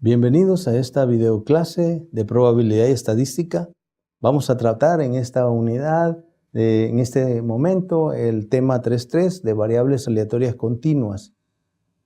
Bienvenidos a esta videoclase de probabilidad y estadística. Vamos a tratar en esta unidad, en este momento, el tema 3.3 de variables aleatorias continuas.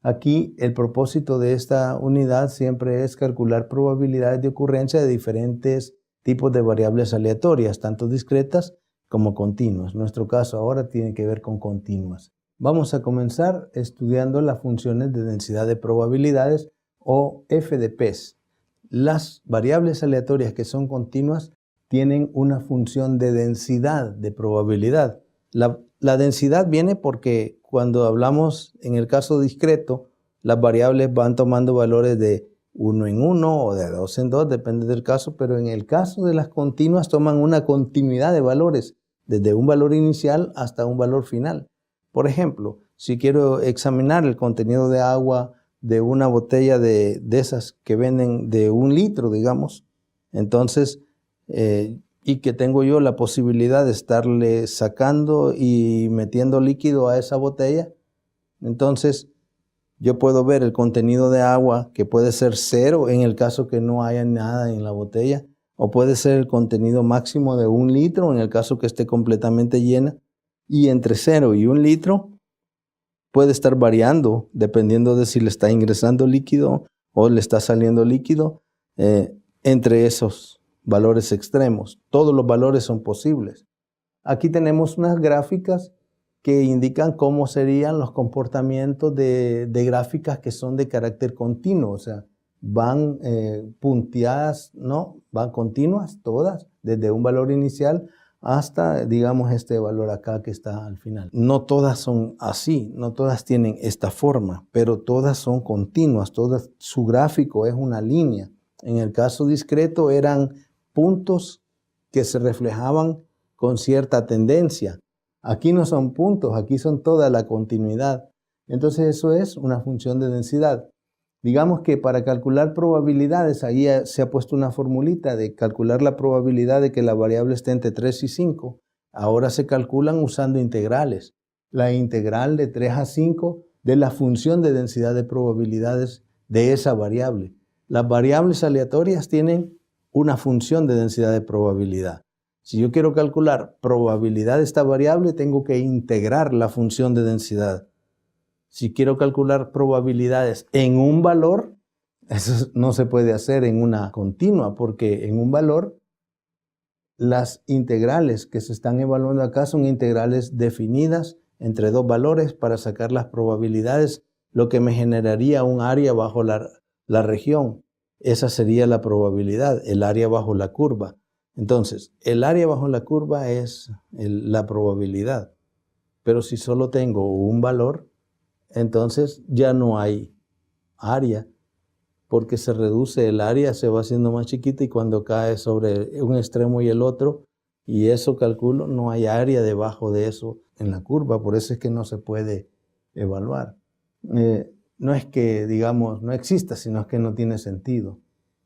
Aquí el propósito de esta unidad siempre es calcular probabilidades de ocurrencia de diferentes tipos de variables aleatorias, tanto discretas como continuas. Nuestro caso ahora tiene que ver con continuas. Vamos a comenzar estudiando las funciones de densidad de probabilidades o FDPs. Las variables aleatorias que son continuas tienen una función de densidad de probabilidad. La densidad viene porque cuando hablamos en el caso discreto, las variables van tomando valores de 1 en 1 o de 2 en 2, depende del caso, pero en el caso de las continuas toman una continuidad de valores, desde un valor inicial hasta un valor final. Por ejemplo, si quiero examinar el contenido de agua de una botella de esas que venden de 1 litro, digamos, entonces, y que tengo yo la posibilidad de estarle sacando y metiendo líquido a esa botella, entonces yo puedo ver el contenido de agua, que puede ser 0 en el caso que no haya nada en la botella, o puede ser el contenido máximo de 1 litro en el caso que esté completamente llena, y entre 0 y 1 litro puede estar variando dependiendo de si le está ingresando líquido o le está saliendo líquido entre esos valores extremos. Todos los valores son posibles. Aquí tenemos unas gráficas que indican cómo serían los comportamientos de gráficas que son de carácter continuo, o sea, van punteadas, ¿no? Van continuas todas, desde un valor inicial hasta, digamos, este valor acá que está al final. No todas son así, no todas tienen esta forma, pero todas son continuas, todas, su gráfico es una línea. En el caso discreto eran puntos que se reflejaban con cierta tendencia. Aquí no son puntos, aquí son toda la continuidad. Entonces eso es una función de densidad. Digamos que para calcular probabilidades, ahí se ha puesto una formulita de calcular la probabilidad de que la variable esté entre 3 y 5. Ahora se calculan usando integrales. La integral de 3 a 5 de la función de densidad de probabilidades de esa variable. Las variables aleatorias tienen una función de densidad de probabilidad. Si yo quiero calcular probabilidad de esta variable, tengo que integrar la función de densidad. Si quiero calcular probabilidades en un valor, eso no se puede hacer en una continua, porque en un valor las integrales que se están evaluando acá son integrales definidas entre dos valores para sacar las probabilidades, lo que me generaría un área bajo la región. Esa sería la probabilidad, el área bajo la curva. Entonces, el área bajo la curva es la probabilidad. Pero si solo tengo un valor, entonces ya no hay área, porque se reduce el área, se va haciendo más chiquita y cuando cae sobre un extremo y el otro, y eso calculo, no hay área debajo de eso en la curva, por eso es que no se puede evaluar. No es que, digamos, no exista, sino que no tiene sentido.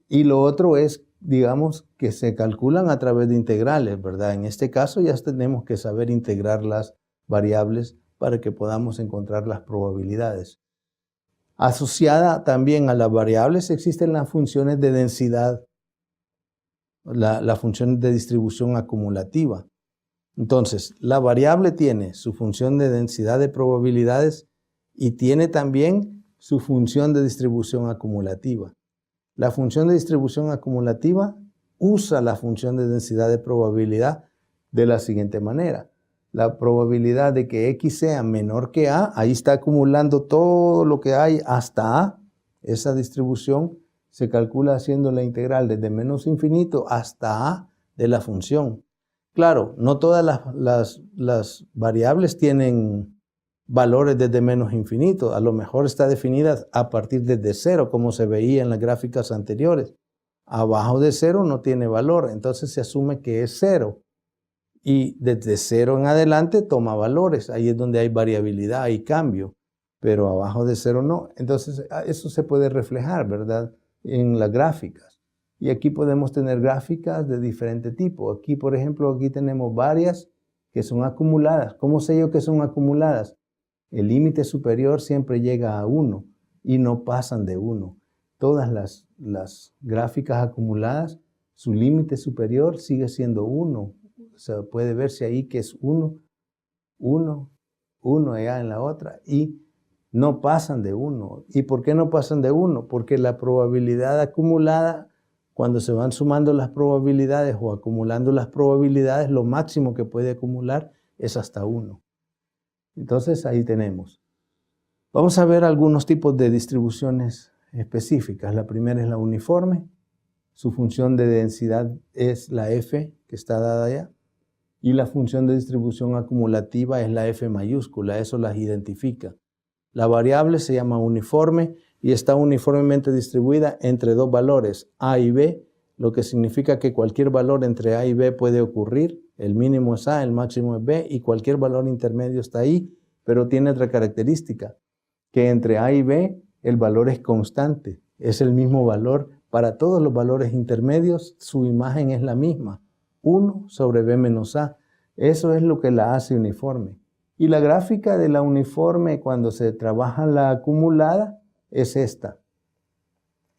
Y lo otro es, digamos, que se calculan a través de integrales, ¿verdad? En este caso ya tenemos que saber integrar las variables para que podamos encontrar las probabilidades. Asociada también a las variables existen las funciones de densidad, las funciones de distribución acumulativa. Entonces, la variable tiene su función de densidad de probabilidades y tiene también su función de distribución acumulativa. La función de distribución acumulativa usa la función de densidad de probabilidad de la siguiente manera. La probabilidad de que X sea menor que A, ahí está acumulando todo lo que hay hasta A. Esa distribución se calcula haciendo la integral desde menos infinito hasta A de la función. Claro, no todas las variables tienen valores desde menos infinito. A lo mejor está definida a partir de 0, como se veía en las gráficas anteriores. Abajo de 0 no tiene valor, entonces se asume que es 0. Y desde 0 en adelante toma valores. Ahí es donde hay variabilidad, hay cambio. Pero abajo de 0 no. Entonces eso se puede reflejar, ¿verdad? En las gráficas. Y aquí podemos tener gráficas de diferente tipo. Aquí, por ejemplo, aquí tenemos varias que son acumuladas. ¿Cómo sé yo que son acumuladas? El límite superior siempre llega a 1 y no pasan de 1. todas las gráficas acumuladas, su límite superior sigue siendo 1. O sea, puede verse ahí que es 1, 1, 1 allá en la otra, y no pasan de 1. ¿Y por qué no pasan de 1? Porque la probabilidad acumulada, cuando se van sumando las probabilidades o acumulando las probabilidades, lo máximo que puede acumular es hasta 1. Entonces ahí tenemos. Vamos a ver algunos tipos de distribuciones específicas. La primera es la uniforme. Su función de densidad es la F, que está dada allá. Y la función de distribución acumulativa es la F mayúscula. Eso las identifica. La variable se llama uniforme y está uniformemente distribuida entre dos valores, A y B, lo que significa que cualquier valor entre A y B puede ocurrir. El mínimo es A, el máximo es B, y cualquier valor intermedio está ahí, pero tiene otra característica, que entre A y B el valor es constante, es el mismo valor. Para todos los valores intermedios su imagen es la misma, 1 sobre B menos A. Eso es lo que la hace uniforme. Y la gráfica de la uniforme cuando se trabaja la acumulada es esta.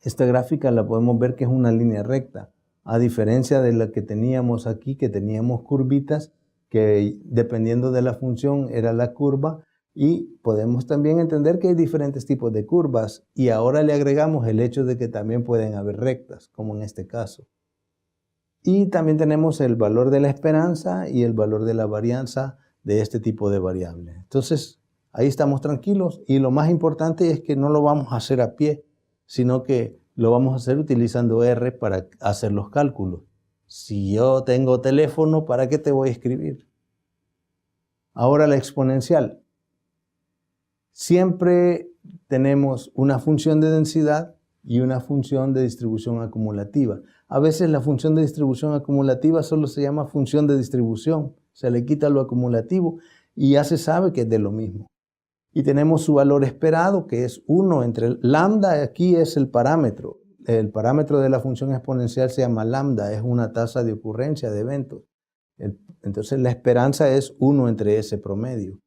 Esta gráfica la podemos ver que es una línea recta, a diferencia de la que teníamos aquí, que teníamos curvitas, que dependiendo de la función era la curva, y podemos también entender que hay diferentes tipos de curvas, y ahora le agregamos el hecho de que también pueden haber rectas, como en este caso. Y también tenemos el valor de la esperanza y el valor de la varianza de este tipo de variable. Entonces, ahí estamos tranquilos, y lo más importante es que no lo vamos a hacer a pie, sino que lo vamos a hacer utilizando R para hacer los cálculos. Si yo tengo teléfono, ¿para qué te voy a escribir? Ahora la exponencial. Siempre tenemos una función de densidad y una función de distribución acumulativa. A veces la función de distribución acumulativa solo se llama función de distribución. Se le quita lo acumulativo y ya se sabe que es de lo mismo. Y tenemos su valor esperado, que es 1 entre lambda. Aquí es el parámetro. El parámetro de la función exponencial se llama lambda, es una tasa de ocurrencia de eventos. Entonces la esperanza es 1 entre ese promedio.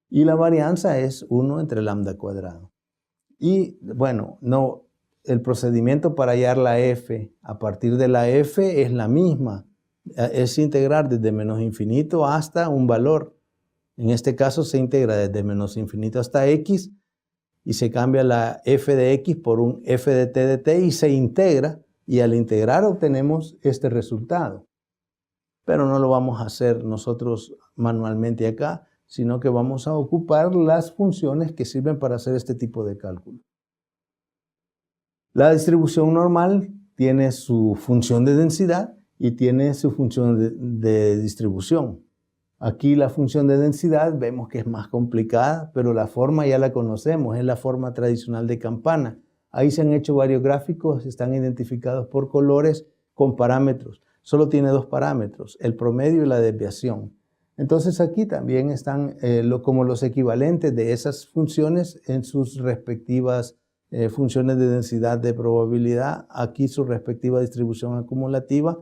Y la varianza es 1 entre lambda cuadrado. Y bueno, el procedimiento para hallar la f a partir de la f es la misma. Es integrar desde menos infinito hasta un valor. En este caso se integra desde menos infinito hasta x y se cambia la f de x por un f de t y se integra, y al integrar obtenemos este resultado. Pero no lo vamos a hacer nosotros manualmente acá, sino que vamos a ocupar las funciones que sirven para hacer este tipo de cálculo. La distribución normal tiene su función de densidad y tiene su función de distribución. Aquí la función de densidad vemos que es más complicada, pero la forma ya la conocemos, es la forma tradicional de campana. Ahí se han hecho varios gráficos, están identificados por colores con parámetros. Solo tiene dos parámetros, el promedio y la desviación. Entonces aquí también están como los equivalentes de esas funciones en sus respectivas funciones de densidad de probabilidad, aquí su respectiva distribución acumulativa,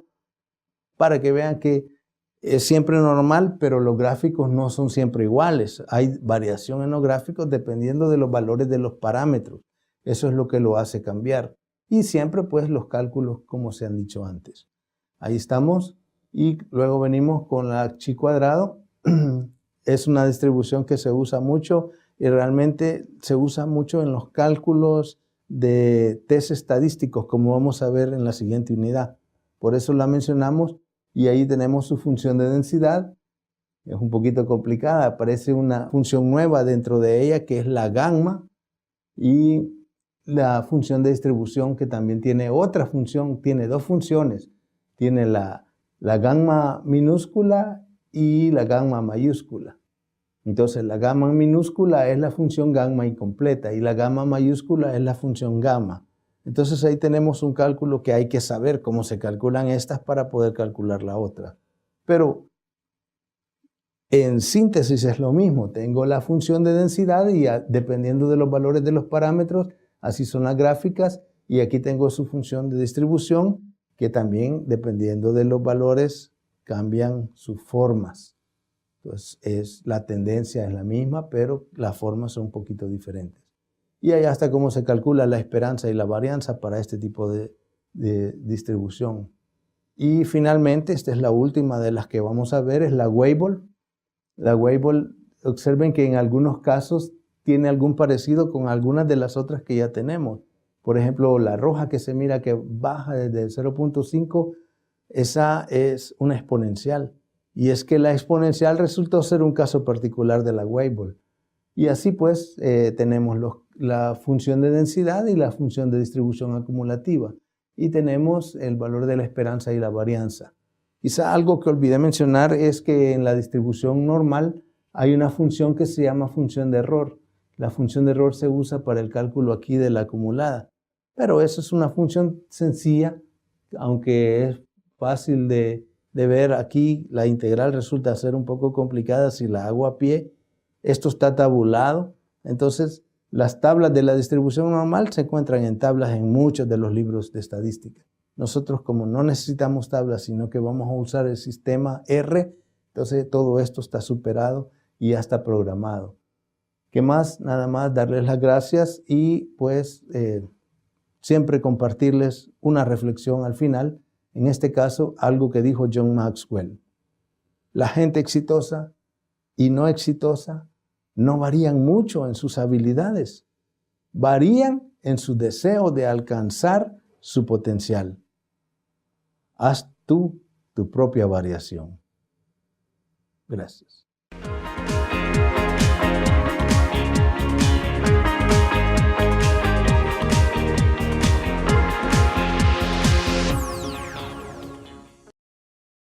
para que vean que es siempre normal, pero los gráficos no son siempre iguales. Hay variación en los gráficos dependiendo de los valores de los parámetros. Eso es lo que lo hace cambiar. Y siempre pues los cálculos como se han dicho antes. Ahí estamos. Y luego venimos con la chi cuadrado. Es una distribución que se usa mucho y realmente se usa mucho en los cálculos de test estadísticos, como vamos a ver en la siguiente unidad. Por eso la mencionamos. Y ahí tenemos su función de densidad. Es un poquito complicada, aparece una función nueva dentro de ella que es la gamma, y la función de distribución que también tiene otra función, tiene dos funciones. Tiene la gamma minúscula y la gamma mayúscula. Entonces la gamma minúscula es la función gamma incompleta y la gamma mayúscula es la función gamma. Entonces ahí tenemos un cálculo que hay que saber cómo se calculan estas para poder calcular la otra. Pero en síntesis es lo mismo. Tengo la función de densidad y dependiendo de los valores de los parámetros, así son las gráficas. Y aquí tengo su función de distribución que también dependiendo de los valores cambian sus formas. Entonces la tendencia es la misma, pero las formas son un poquito diferentes. y ahí está cómo se calcula la esperanza y la varianza para este tipo de distribución. Y finalmente, esta es la última de las que vamos a ver, es la Weibull. La Weibull, observen que en algunos casos tiene algún parecido con algunas de las otras que ya tenemos. Por ejemplo, la roja que se mira que baja desde el 0.5, esa es una exponencial. Y es que la exponencial resultó ser un caso particular de la Weibull. Y así pues tenemos la función de densidad y la función de distribución acumulativa. Y tenemos el valor de la esperanza y la varianza. Quizá algo que olvidé mencionar es que en la distribución normal hay una función que se llama función de error. La función de error se usa para el cálculo aquí de la acumulada. Pero eso es una función sencilla, aunque es fácil de ver aquí, la integral resulta ser un poco complicada si la hago a pie. Esto está tabulado, entonces las tablas de la distribución normal se encuentran en tablas en muchos de los libros de estadística. Nosotros, como no necesitamos tablas, sino que vamos a usar el sistema R, entonces todo esto está superado y ya está programado. ¿Qué más? Nada más darles las gracias y pues siempre compartirles una reflexión al final. En este caso, algo que dijo John Maxwell. La gente exitosa y no exitosa no varían mucho en sus habilidades. Varían en su deseo de alcanzar su potencial. Haz tú tu propia variación. Gracias.